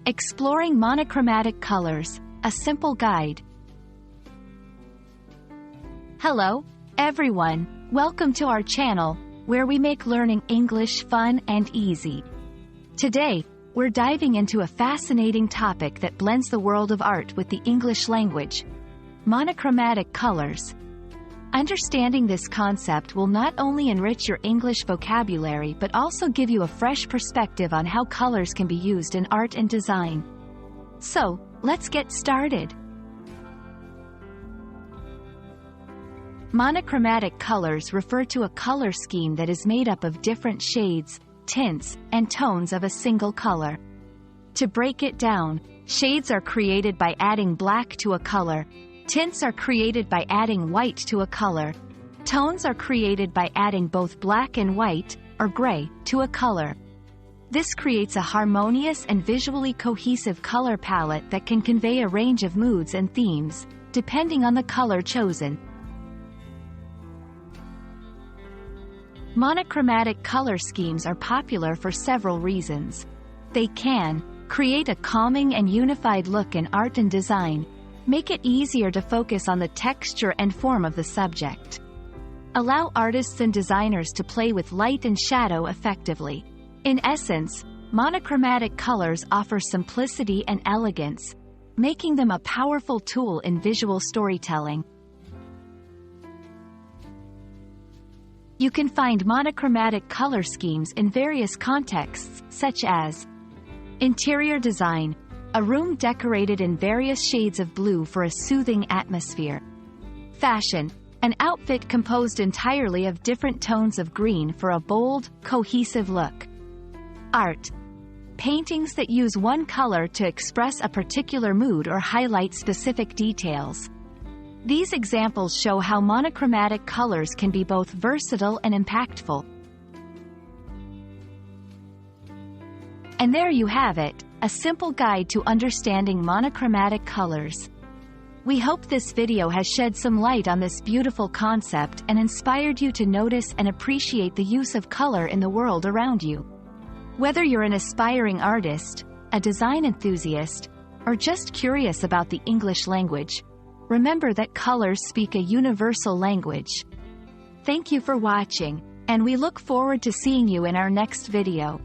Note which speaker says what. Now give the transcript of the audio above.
Speaker 1: Exploring Monochromatic Colors, a simple guide. Hello, everyone. Welcome to our channel, where we make learning English fun and easy. Today, we're diving into a fascinating topic that blends the world of art with the English language: monochromatic colors. Understanding this concept will not only enrich your English vocabulary but also give you a fresh perspective on how colors can be used in art and design. So, let's get started. Monochromatic colors refer to a color scheme that is made up of different shades, tints, and tones of a single color. To break it down, shades are created by adding black to a color, tints are created by adding white to a color, tones are created by adding both black and white, or gray, to a color. This creates a harmonious and visually cohesive color palette that can convey a range of moods and themes, depending on the color chosen. Monochromatic color schemes are popular for several reasons. They can create a calming and unified look in art and design, make it easier to focus on the texture and form of the subject, allow artists and designers to play with light and shadow effectively. In essence, monochromatic colors offer simplicity and elegance, making them a powerful tool in visual storytelling. You can find monochromatic color schemes in various contexts, such as interior design, a room decorated in various shades of blue for a soothing atmosphere. Fashion, an outfit composed entirely of different tones of green for a bold, cohesive look. Art, paintings that use one color to express a particular mood or highlight specific details. These examples show how monochromatic colors can be both versatile and impactful. And there you have it, a simple guide to understanding monochromatic colors. We hope this video has shed some light on this beautiful concept and inspired you to notice and appreciate the use of color in the world around you. Whether you're an aspiring artist, a design enthusiast, or just curious about the English language, remember that colors speak a universal language. Thank you for watching, and we look forward to seeing you in our next video.